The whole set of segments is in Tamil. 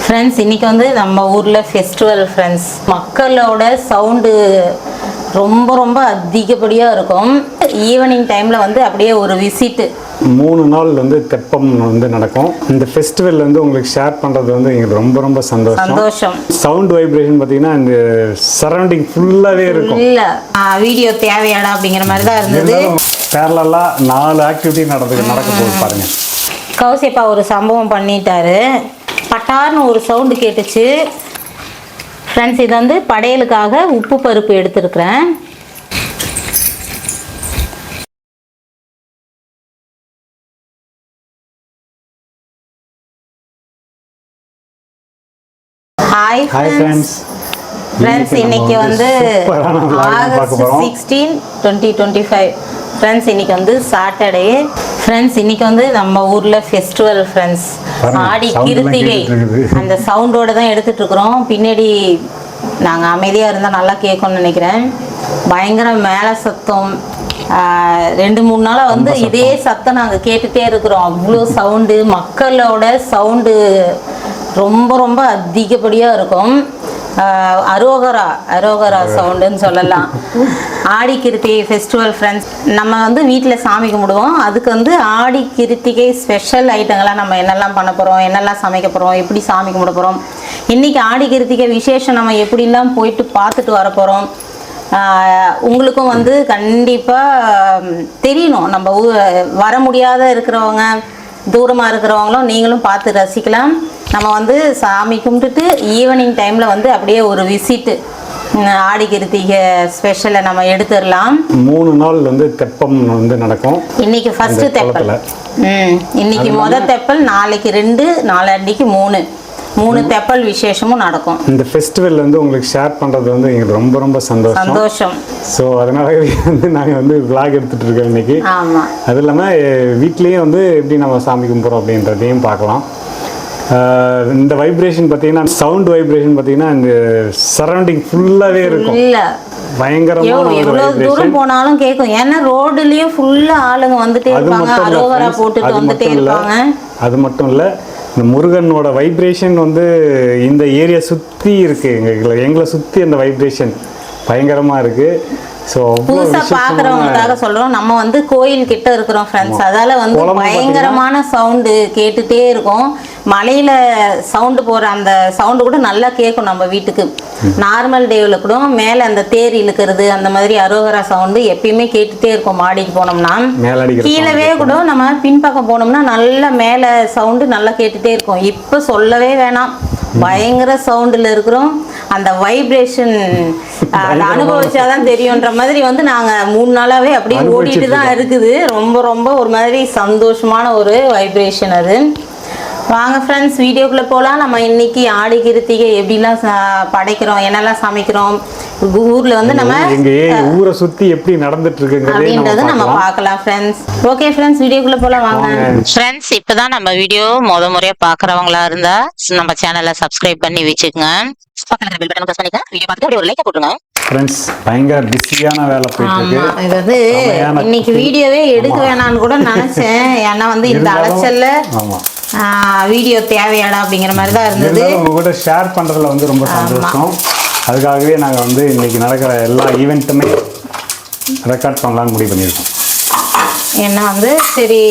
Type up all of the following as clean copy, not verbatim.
ஃப்ரெண்ட்ஸ் இன்னைக்கு வந்து நம்ம ஊரில் ஃபெஸ்டிவல் ஃப்ரெண்ட்ஸ் மக்களோட சவுண்டு ரொம்ப ரொம்ப அதிகப்படியாக இருக்கும். ஈவினிங் டைமில் வந்து அப்படியே ஒரு விசிட்டு 3 நாள் வந்து தெப்பம் வந்து நடக்கும். இந்த ஃபெஸ்டிவல் வந்து உங்களுக்கு ஷேர் பண்ணுறது வந்து எங்களுக்கு ரொம்ப ரொம்ப சந்தோஷம். சவுண்ட் வைப்ரேஷன் பார்த்தீங்கன்னா இந்த சரௌண்டிங் ஃபுல்லாகவே இருக்கும். இல்லை வீடியோ தேவையாடா அப்படிங்கிற மாதிரி தான் இருந்தது. பேரலாக 4 ஆக்டிவிட்டி நடக்க போகுது பாருங்கள். கௌசிப்பா ஒரு சம்பவம் பண்ணிட்டாரு. பட்டார்னு ஒரு சவுண்டு கேட்டுச்சு ஃப்ரெண்ட்ஸ். இது வந்து படையலுக்காக உப்பு பருப்பு எடுத்துருக்குறேன். Hi friends. இன்னைக்கு வந்து ஆகஸ்ட் 16, 2025 ஃப்ரெண்ட்ஸ். இன்னைக்கு வந்து சாட்டர்டே ஃப்ரெண்ட்ஸ். இன்னைக்கு வந்து நம்ம ஊர்ல ஃபெஸ்டிவல் ஃப்ரெண்ட்ஸ். ஆடி கிருத்திகை அந்த சவுண்டோட தான் எடுத்துட்டு இருக்கிறோம். பின்னாடி நாங்க அமைதியா இருந்தா நல்லா கேட்கும்னு நினைக்கிறேன். பயங்கர மேல சத்தம் 2-3 நாளா வந்து இதே சத்தம் நாங்க கேட்டுட்டே இருக்கிறோம். அவ்வளோ சவுண்டு, மக்களோட சவுண்டு ரொம்ப ரொம்ப அதிகப்படியா இருக்கும். அரோகரா சவுண்டுன்னு சொல்லலாம். ஆடி கிருத்திகை ஃபெஸ்டிவல் ஃப்ரெண்ட்ஸ். நம்ம வந்து வீட்டில் சாமி கும்பிடுவோம். அதுக்கு வந்து ஆடி கிருத்திகை ஸ்பெஷல் ஐட்டங்களாக நம்ம என்னெல்லாம் பண்ண போகிறோம், என்னெல்லாம் சமைக்க போகிறோம், எப்படி சாமி கும்பிட போகிறோம், இன்றைக்கி ஆடி கிருத்திகை விசேஷம் நம்ம எப்படிலாம் போயிட்டு பார்த்துட்டு வர போகிறோம். உங்களுக்கும் வந்து கண்டிப்பாக தெரியணும். நம்ம வர முடியாத இருக்கிறவங்க, தூரமாக இருக்கிறவங்களும் நீங்களும் பார்த்து ரசிக்கலாம். நம்ம வந்து சாமி கும்பிட்டுட்டு ஈவினிங் டைமில் வந்து அப்படியே ஒரு விசிட்டு ஆடி கிருத்திகை ஸ்பெஷலை நம்ம எடுத்துடலாம். 3 நாள் வந்து தெப்பம் வந்து நடக்கும். இன்னைக்கு ஃபர்ஸ்ட் தெப்பல். இன்னைக்கு தெப்பல், நாளைக்கு 2, நாளன்னைக்கு 3 தெப்பல் விசேஷமும் நடக்கும். இந்த ஃபெஸ்டிவல் வந்து உங்களுக்கு ஷேர் பண்ணுறது வந்து எங்களுக்கு ரொம்ப ரொம்ப சந்தோஷம். ஸோ அதனால வந்து நாங்கள் வந்து விளாக் எடுத்துகிட்டு இருக்கோம் இன்னைக்கு. ஆமாம். அது இல்லாமல் வீட்லேயும் வந்து எப்படி நம்ம சாமி கும்பிட்றோம் அப்படின்றதையும் பார்க்கலாம். இந்த வைப்ரேஷன் பார்த்தீங்கன்னா, சவுண்ட் வைப்ரேஷன் பார்த்தீங்கன்னா இந்த சரௌண்டிங் ஃபுல்லாகவே இருக்கும். இல்லை பயங்கரமான எவ்வளோ தூரம் போனாலும் கேட்கும். ஏன்னா ரோடுலேயும் ஃபுல்லாக ஆளுங்க வந்துட்டே இருப்பாங்க, அரோகரா போட்டுட்டு வந்துட்டே இருப்பாங்க. அது மட்டும் இல்லை, இந்த முருகனோட வைப்ரேஷன் வந்து இந்த ஏரியா சுற்றி இருக்குது. எங்களை சுற்றி அந்த வைப்ரேஷன் பயங்கரமாக இருக்குது. ஸோ புதுசாக பார்க்குறவங்களுக்காக சொல்கிறோம். நம்ம வந்து கோயில் கிட்ட இருக்கிறோம் ஃப்ரெண்ட்ஸ். அதால் வந்து பயங்கரமான சவுண்டு கேட்டுகிட்டே இருக்கும். மலையில் சவுண்டு போகிற அந்த சவுண்டு கூட நல்லா கேட்கும் நம்ம வீட்டுக்கு. நார்மல் டேவில் கூட மேலே அந்த தேர் இழுக்கிறது அந்த மாதிரி அரோகரா சவுண்டு எப்பயுமே கேட்டுகிட்டே இருக்கும். மாடிக்கு போனோம்னா, கீழவே கூட நம்ம பின்பக்கம் போனோம்னா நல்லா மேலே சவுண்டு நல்லா கேட்டுகிட்டே இருக்கும். இப்போ சொல்லவே வேணாம், பயங்கர சவுண்டில் இருக்கிறோம். அந்த வைப்ரேஷன் அனுபவிச்சாதான் தெரியுன்ற மாதிரி வந்து நாங்கள் 3 நாளாவே அப்படியே ஓடிட்டு தான் இருக்குது. ரொம்ப ரொம்ப ஒரு மாதிரி சந்தோஷமான ஒரு வைப்ரேஷன் அது. வாங்க ஃப்ரெண்ட்ஸ், வீடியோக்குள்ளே போகலாம். நம்ம இன்னைக்கு ஆடி கிருத்திகை எப்படிலாம் படைக்கிறோம், என்னெல்லாம் சமைக்கிறோம், ஊரில் வந்து நம்ம ஊரை சுற்றி எப்படி நடந்துட்டு இருக்குங்கிறது அப்படின்றத நம்ம பார்க்கலாம் ஃப்ரெண்ட்ஸ். ஓகே ஃப்ரெண்ட்ஸ், வீடியோக்குள்ளே போகலாம் வாங்க ஃப்ரெண்ட்ஸ். இப்போ தான் நம்ம வீடியோ முறையாக பார்க்குறவங்களா இருந்தால் நம்ம சேனலை சப்ஸ்கிரைப் பண்ணி வச்சுக்கோங்க. பக்கத்துல பெல் பட்டனை பிரஸ் பண்ணிக்க, வீடியோ பார்த்துட்டு அப்படியே ஒரு லைக் போட்டுருங்க ஃப்ரெண்ட்ஸ். பயங்கர பிஸியான வேலை போயிட்டு இருக்கு. இது வந்து இன்னைக்கு வீடியோவே எடுக்க வேணாம்னு கூட நினைச்சேன். ஏன்னா வந்து இந்த அலைச்சல்ல வீடியோ தேவையாடா அப்படிங்கிற மாதிரி தான் இருந்தது. உங்க கூட ஷேர் பண்றதுல வந்து ரொம்ப சந்தோஷம். அதுக்காகவே நாங்கள் வந்து இன்னைக்கு நடக்கிற எல்லா ஈவெண்ட்டுமே ரெக்கார்ட் பண்ணலான்னு முடிவு பண்ணியிருக்கோம். ஏன்னா வந்து சரி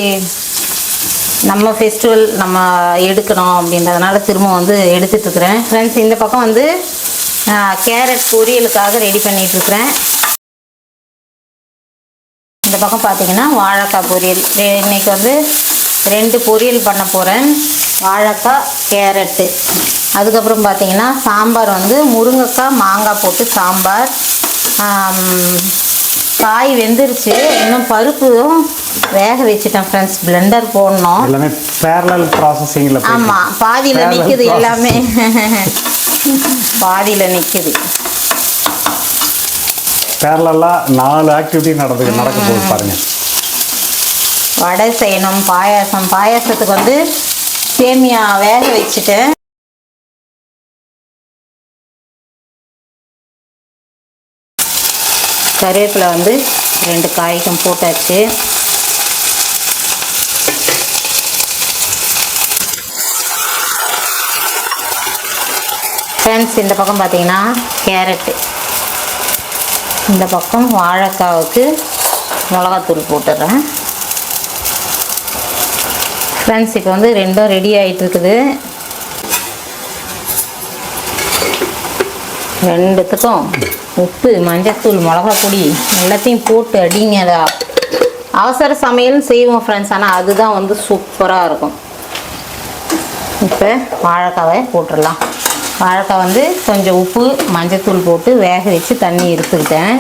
நம்ம ஃபெஸ்டிவல் நம்ம எடுக்கணும் அப்படின்றதுனால திரும்ப வந்து எடுத்துட்ருக்குறேன் ஃப்ரெண்ட்ஸ். இந்த பக்கம் வந்து கேரட் பொரியலுக்காக ரெடி பண்ணிகிட்ருக்குறேன். இந்த பக்கம் பார்த்தீங்கன்னா வாழைக்காய் பொரியல். இன்றைக்கி வந்து 2 பொரியல் பண்ண போகிறேன், வாழைக்காய் கேரட்டு. அதுக்கப்புறம் பார்த்தீங்கன்னா சாம்பார் வந்து முருங்கைக்காய் மாங்காய் போட்டு சாம்பார். காய் வெந்துருச்சு, இன்னும் பருப்பும் வேக வச்சுட்டேன் ஃப்ரெண்ட்ஸ். பிளெண்டர் போடணும். எல்லாமே பேரலல் ப்ராசஸிங்கில். ஆமாம், பாதியில் நிற்குது எல்லாமே. பாதியில் நிற்குது. பேரலாக 4 ஆக்டிவிட்டி நடக்க போகுது பாருங்கள். வடை செய்யணும், பாயாசத்துக்கு வந்து சேமியா வேக வச்சுட்டேன். கருவேப்பிலை வந்து 2 காய்க்கும் போட்டாச்சு. ஃப்ரெண்ட்ஸ் இந்த பக்கம் பார்த்தீங்கன்னா கேரட்டு, இந்த பக்கம் வாழைக்காவுக்கு மிளகாத்தூள் போட்டுடுறேன். ஃப்ரெண்ட்ஸ் இப்போ வந்து ரெண்டும் ரெடி ஆகிட்டு இருக்குது. ரெண்டுத்துக்கும் உப்பு, மஞ்சத்தூள், மிளகாப்பொடி எல்லாத்தையும் போட்டு அடிங்கடா. அவசர சமையல் செய்வோம் ஃப்ரெண்ட்ஸ், ஆனால் அதுதான் வந்து சூப்பராக இருக்கும். இப்போ வாழைக்காவை போட்டுடலாம். வாழைக்காய் வந்து கொஞ்சம் உப்பு மஞ்சத்தூள் போட்டு வேக வச்சு தண்ணி எடுத்துக்கிட்டேன்.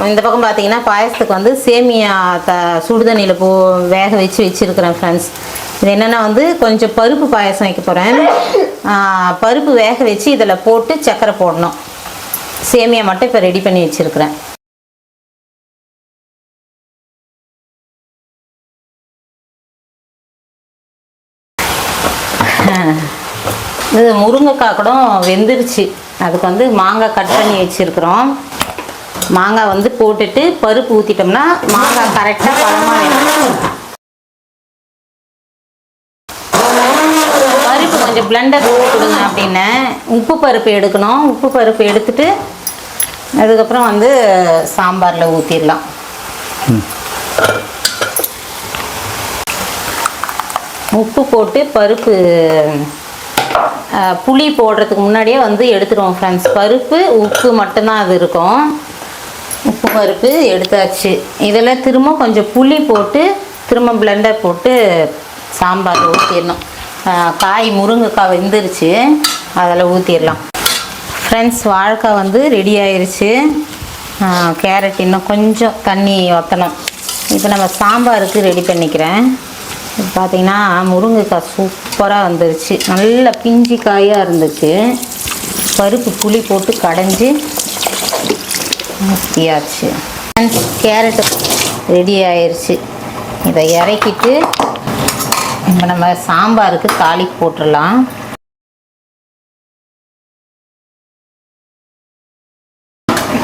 இந்த பக்கம் பார்த்தீங்கன்னா பாயசத்துக்கு வந்து சேமியா சுடுதண்ணியில் வேக வச்சுருக்கிறேன் ஃப்ரெண்ட்ஸ். இது என்னென்னா வந்து கொஞ்சம் பருப்பு பாயசம் வைக்க போகிறேன். பருப்பு வேக வச்சு இதில் போட்டு சர்க்கரை போடணும். சேமியா மட்டும் இப்போ ரெடி பண்ணி வச்சுருக்கிறேன். இது முருங்கைக்காய் கூட வெந்துருச்சு. அதுக்கு வந்து மாங்காய் கட் பண்ணி வச்சுருக்குறோம். மாங்காய் வந்து போட்டுட்டு பருப்பு ஊற்றிட்டோம்னா மாங்காய் கரெக்டாக பழமாக வேணும். பருப்பு கொஞ்சம் பிளெண்டர் போட்டு கொடுங்க அப்படின்னு. உப்பு பருப்பு எடுக்கணும். உப்பு பருப்பு எடுத்துட்டு அதுக்கப்புறம் வந்து சாம்பாரில் ஊற்றிடலாம். உப்பு போட்டு பருப்பு புளி போடுறதுக்கு முன்னாடியே வந்து எடுத்துருவோம் ஃப்ரெண்ட்ஸ். பருப்பு உப்பு மட்டும்தான் அது இருக்கும். உப்பு பருப்பு எடுத்தாச்சு. இதில் திரும்ப கொஞ்சம் புளி போட்டு திரும்ப பிளெண்டர் போட்டு சாம்பார் ஊற்றிடணும். காய் முருங்கைக்காய் வெந்துருச்சு, அதில் ஊற்றிடலாம். ஃப்ரெண்ட்ஸ் வாழைக்காய் வந்து ரெடி ஆயிடுச்சு. கேரட் இன்னும் கொஞ்சம் தண்ணி ஊற்றணும். இப்போ நம்ம சாம்பாருக்கு ரெடி பண்ணிக்கிறேன். இப்போ பார்த்தீங்கன்னா முருங்கைக்காய் சூப்பராக வந்துருச்சு. நல்ல பிஞ்சி காயாக இருந்துச்சு. பருப்பு புளி போட்டு கடைஞ்சி ஊற்றியாச்சு. கேரட்டு ரெடி ஆயிடுச்சு. இதை இறக்கிட்டு இப்போ நம்ம சாம்பாருக்கு தாளிப்பு போட்டுடலாம்.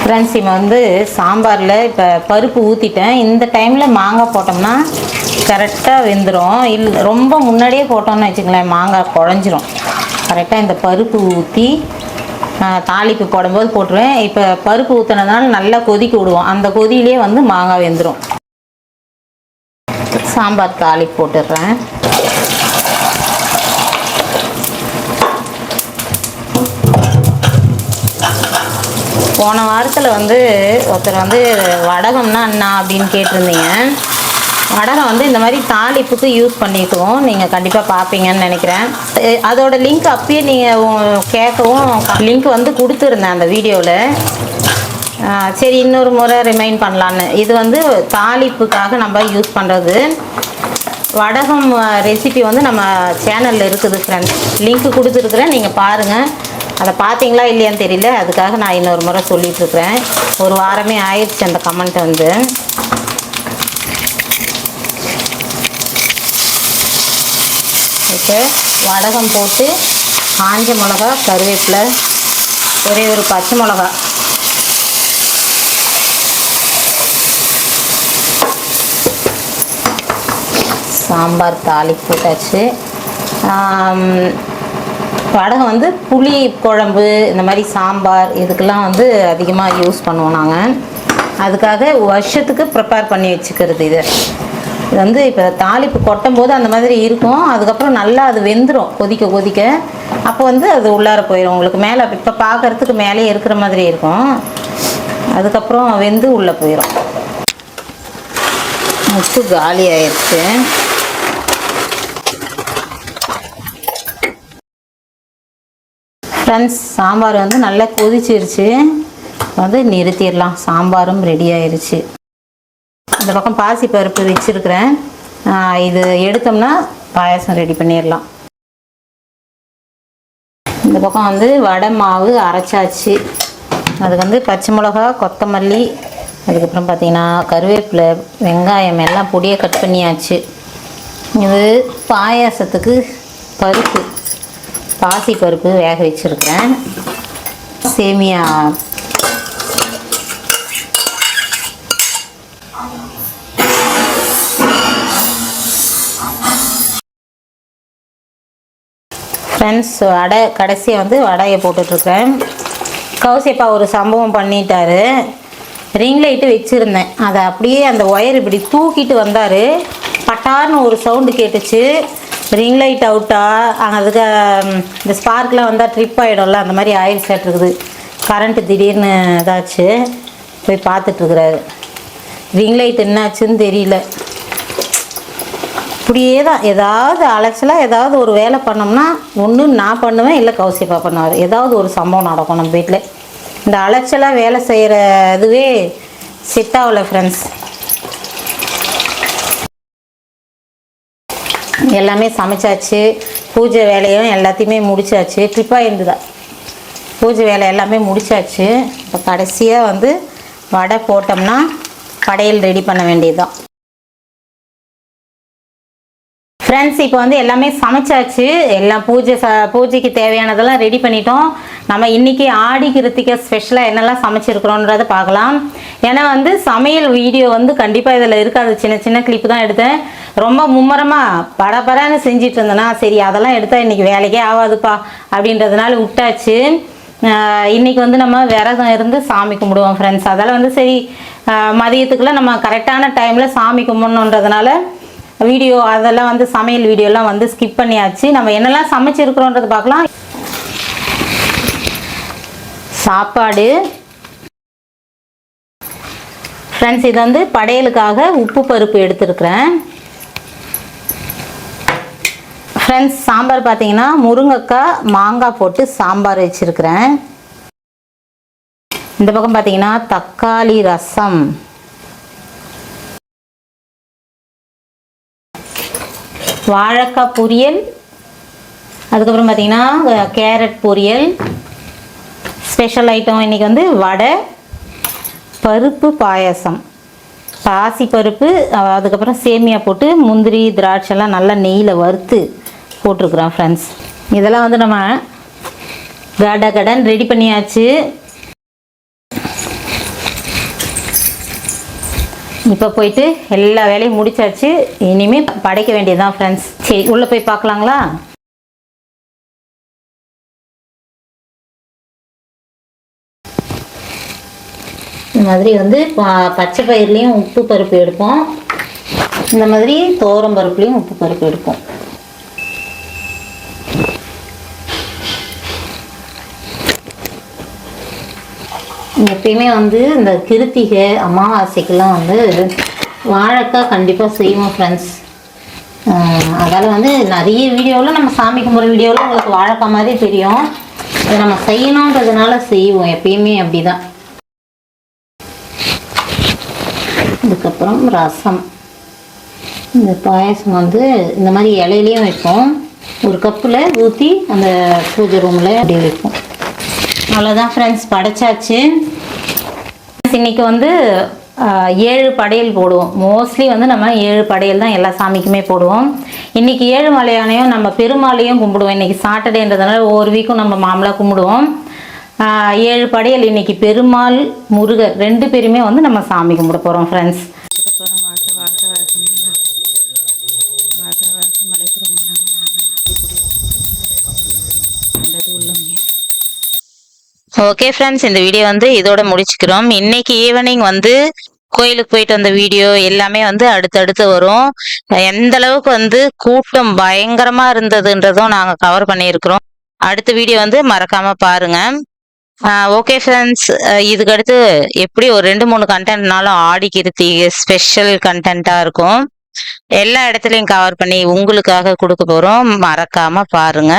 ஃப்ரெண்ட்ஸ் இப்போ வந்து சாம்பாரில் இப்போ பருப்பு ஊற்றிட்டேன். இந்த டைமில் மாங்காய் போட்டோம்னா கரெக்டாக வெந்துடும். ரொம்ப முன்னாடியே போட்டோம்னு வச்சுங்களேன் மாங்காய் குழஞ்சிரும். கரெக்டாக இந்த பருப்பு ஊற்றி தாளிப்பு போடும்போது போட்டுருவேன். இப்போ பருப்பு ஊற்றினதுனால நல்லா கொதிக்க விடுவோம். அந்த கொதியிலே வந்து மாங்காய் வெந்துடும். சாம்பார் தாளிப்பு போட்டுடுறேன். போன வாரத்தில் வந்து ஒருத்தர் வந்து வடகம்னா என்ன அப்படின்னு கேட்டிருந்தீங்க. வடகம் வந்து இந்த மாதிரி தாளிப்புக்கு யூஸ் பண்ணிக்குவோம். நீங்கள் கண்டிப்பாக பார்ப்பீங்கன்னு நினைக்கிறேன். அதோட லிங்க் அப்பயே நீங்கள் கேட்கவும் லிங்க் வந்து கொடுத்துருந்தேன் அந்த வீடியோவில். சரி இன்னொரு முறை ரிமைண்ட் பண்ணலான்னு. இது வந்து தாளிப்புக்காக நம்ம யூஸ் பண்ணுறது. வடகம் ரெசிபி வந்து நம்ம சேனலில் இருக்குது ஃப்ரெண்ட்ஸ். லிங்க் கொடுத்துருக்குறேன், நீங்கள் பாருங்கள். அதை பார்த்தீங்களா இல்லையான்னு தெரியல, அதுக்காக நான் இன்னொரு முறை சொல்லிகிட்ருக்குறேன். ஒரு வாரமே ஆயிடுச்சு அந்த கமெண்ட் வந்து. இப்போ வடகம் போட்டு காஞ்ச மிளகா, கருவேப்பிலை, ஒரே ஒரு பச்சை மிளகா, சாம்பார் தாளிப்பு போட்டாச்சு. வடகம் வந்து புளி குழம்பு இந்த மாதிரி சாம்பார் இதுக்கெல்லாம் வந்து அதிகமாக யூஸ் பண்ணுவோம் நாங்கள். அதுக்காக வருஷத்துக்கு ப்ரிப்பேர் பண்ணி வச்சுக்கிறது. இது வந்து இப்போ தாளிப்பு கொட்டும் போது அந்த மாதிரி இருக்கும். அதுக்கப்புறம் நல்லா அது வெந்துடும் கொதிக்க கொதிக்க. அப்போ வந்து அது உள்ளார போயிடும். உங்களுக்கு மேலே இப்போ பார்க்குறதுக்கு மேலே இருக்கிற மாதிரி இருக்கும். அதுக்கப்புறம் வெந்து உள்ளே போயிடும். உப்பு காலி ஆயிடுச்சு. ஃப்ரெண்ட்ஸ் சாம்பார் வந்து நல்லா கொதிச்சிருச்சு. வந்து நிறுத்திடலாம். சாம்பாரும் ரெடி ஆயிடுச்சு. இந்த பக்கம் பாசி பருப்பு வச்சுருக்கிறேன். இது எடுத்தோம்னா பாயாசம் ரெடி பண்ணிடலாம். இந்த பக்கம் வந்து வடை மாவு அரைச்சாச்சு. அதுக்கு வந்து பச்சை மிளகா, கொத்தமல்லி, அதுக்கப்புறம் பார்த்திங்கன்னா கருவேப்பிலை, வெங்காயம் எல்லாம் பொடியை கட் பண்ணியாச்சு. இது பாயாசத்துக்கு பருப்பு, பாசி பருப்பு வேக வச்சுருக்கிறேன். சேமியா ஃப்ரெண்ட்ஸ் வடை கடைசியாக வந்து வடையை போட்டுட்ருக்கேன். கௌசியப்பா ஒரு சம்பவம் பண்ணிட்டாரு. ரிங் லைட்டு வச்சுருந்தேன், அதை அப்படியே அந்த ஒயர் இப்படி தூக்கிட்டு வந்தார். பட்டார்னு ஒரு சவுண்டு கேட்டுச்சு. ரிங் லைட் அவுட்டா அதுக்கு இந்த ஸ்பார்க்லாம் வந்தால் ட்ரிப் ஆகிடும்ல, அந்த மாதிரி ஆயில் செட் இருக்குது. கரண்ட்டு திடீர்னு இதாச்சு, போய் பார்த்துட்ருக்குறாரு. ரிங் லைட் என்னாச்சுன்னு தெரியல. இப்படியே தான் ஏதாவது அலைச்சலாக ஏதாவது ஒரு வேலை பண்ணோம்னா ஒன்று நான் பண்ணுவேன், இல்லை கௌசியப்பா பண்ணுவார். ஏதாவது ஒரு சம்பவம் நடக்கும் நம்ம வீட்டில். இந்த அலைச்சலாக வேலை செய்கிற இதுவே செட் ஆகலை ஃப்ரெண்ட்ஸ். எல்லாமே சமைச்சாச்சு, பூஜை வேலையும் எல்லாத்தையுமே முடிச்சாச்சு. ட்ரிப்பாக இருந்துதா பூஜை வேலை எல்லாமே முடிச்சாச்சு. இப்போ கடைசியாக வந்து வடை போட்டோம்னா படையல் ரெடி பண்ண வேண்டியது தான் ஃப்ரெண்ட்ஸ். இப்போ வந்து எல்லாமே சமைச்சாச்சு, எல்லாம் பூஜைக்கு தேவையானதெல்லாம் ரெடி பண்ணிட்டோம். நம்ம இன்றைக்கி ஆடி கிருத்திகை ஸ்பெஷலாக என்னெல்லாம் சமைச்சிருக்கிறோன்றதை பார்க்கலாம். ஏன்னா வந்து சமையல் வீடியோ வந்து கண்டிப்பாக இதில் இருக்காது, சின்ன சின்ன கிளிப்பு தான் எடுத்தேன். ரொம்ப மும்மரமாக படபடன்னு செஞ்சிட்டு இருந்தேன்னா சரி அதெல்லாம் எடுத்தால் இன்றைக்கி வேலைக்கே ஆகாதுப்பா அப்படின்றதுனால விட்டாச்சு. இன்றைக்கி வந்து நம்ம விரதம் இருந்து சாமி கும்பிடுவோம் ஃப்ரெண்ட்ஸ். அதெல்லாம் வந்து சரி மதியத்துக்குள்ளே நம்ம கரெக்டான டைமில் சாமி கும்பிடணுன்றதுனால வீடியோ அதெல்லாம் வந்து சமையல் வீடியோலாம் வந்து ஸ்கிப் பண்ணியாச்சு. நம்ம என்னெல்லாம் சமைச்சிருக்கிறோன்றது பார்க்கலாம். சாப்பாடு ஃப்ரெண்ட்ஸ், இது வந்து படையலுக்காக உப்பு பருப்பு எடுத்துருக்கிறேன் ஃப்ரெண்ட்ஸ். சாம்பார் பார்த்தீங்கன்னா முருங்கைக்காய் மாங்காய் போட்டு சாம்பார் வச்சுருக்கிறேன். இந்த பக்கம் பார்த்தீங்கன்னா தக்காளி ரசம், வாழைக்காய் பொரியல், அதுக்கப்புறம் பார்த்திங்கன்னா கேரட் பொரியல். ஸ்பெஷல் ஐட்டம் இன்றைக்கி வந்து வடை, பருப்பு பாயாசம், பாசி பருப்பு, அதுக்கப்புறம் சேமியா போட்டு முந்திரி திராட்சைலாம் நல்லா நெய்யில் வறுத்து போட்டிருக்குறோம் ஃப்ரெண்ட்ஸ். இதெல்லாம் வந்து நம்ம கடன் ரெடி பண்ணியாச்சு. இப்போ போயிட்டு எல்லா வேலையும் முடிச்சாச்சு, இனிமேல் படைக்க வேண்டியதுதான் ஃப்ரெண்ட்ஸ். சரி உள்ளே போய் பார்க்கலாங்களா? இந்த மாதிரி வந்து பச்சை பயிர்லேயும் உப்பு பருப்பு எடுப்போம், இந்த மாதிரி தோரம் பருப்புலேயும் உப்பு பருப்பு எடுப்போம். எப்பயுமே வந்து இந்த கிருத்திகை அமாவாசைக்கெல்லாம் வந்து வாழைக்காய் கண்டிப்பாக செய்வோம் ஃப்ரெண்ட்ஸ். அதால் வந்து நிறைய வீடியோவில் நம்ம சாமி கும்பிட்ற வீடியோவில் உங்களுக்கு வாழைக்காய் மாதிரி தெரியும். அதை நம்ம செய்யணுன்றதுனால செய்வோம், எப்பயுமே அப்படி தான். அதுக்கப்புறம் ரசம், இந்த பாயசம் வந்து இந்த மாதிரி இலையிலையும் வைப்போம். ஒரு கப்பில் ஊற்றி அந்த பூஜை ரூமில் அப்படியே வைப்போம். அவ்வளோதான் ஃப்ரெண்ட்ஸ், படைச்சாச்சு. இன்றைக்கி வந்து 7 படையல் போடுவோம். மோஸ்ட்லி வந்து நம்ம 7 படையல் தான் எல்லா சாமிக்குமே போடுவோம். இன்றைக்கி ஏழுமலையானையும் நம்ம பெருமாளையும் கும்பிடுவோம். இன்றைக்கி சாட்டர்டேன்றதுனால ஒவ்வொரு வீக்கும் நம்ம மாமலாக கும்பிடுவோம். 7 படையல் இன்றைக்கி பெருமாள் முருகர் 2 பேருமே வந்து நம்ம சாமி கும்பிட போகிறோம் ஃப்ரெண்ட்ஸ். ஓகே ஃப்ரெண்ட்ஸ், இந்த வீடியோ வந்து இதோட முடிச்சுக்கிறோம். இன்னைக்கு ஈவினிங் வந்து கோயிலுக்கு போயிட்டு வந்த வீடியோ எல்லாமே வந்து அடுத்தடுத்து வரும். எந்த அளவுக்கு வந்து கூட்டம் பயங்கரமா இருந்ததுன்றதும் நாங்கள் கவர் பண்ணியிருக்கிறோம். அடுத்த வீடியோ வந்து மறக்காம பாருங்க. ஓகே ஃப்ரெண்ட்ஸ், இதுக்கு அடுத்து எப்படி ஒரு 2-3 கண்டென்ட்னாலும் ஆடி கிருத்திகை ஸ்பெஷல் கண்டென்ட்டாக இருக்கும். எல்லா இடத்துலையும் கவர் பண்ணி உங்களுக்காக கொடுக்க போகிறோம். மறக்காம பாருங்க.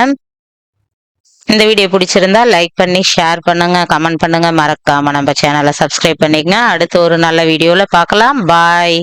இந்த வீடியோ பிடிச்சிருந்தா லைக் பண்ணி ஷேர் பண்ணுங்க, கமெண்ட் பண்ணுங்க, மறக்காம நம்ம சேனலை சப்ஸ்கிரைப் பண்ணிக்கங்க. அடுத்து ஒரு நல்ல வீடியோவில் பார்க்கலாம். பாய்.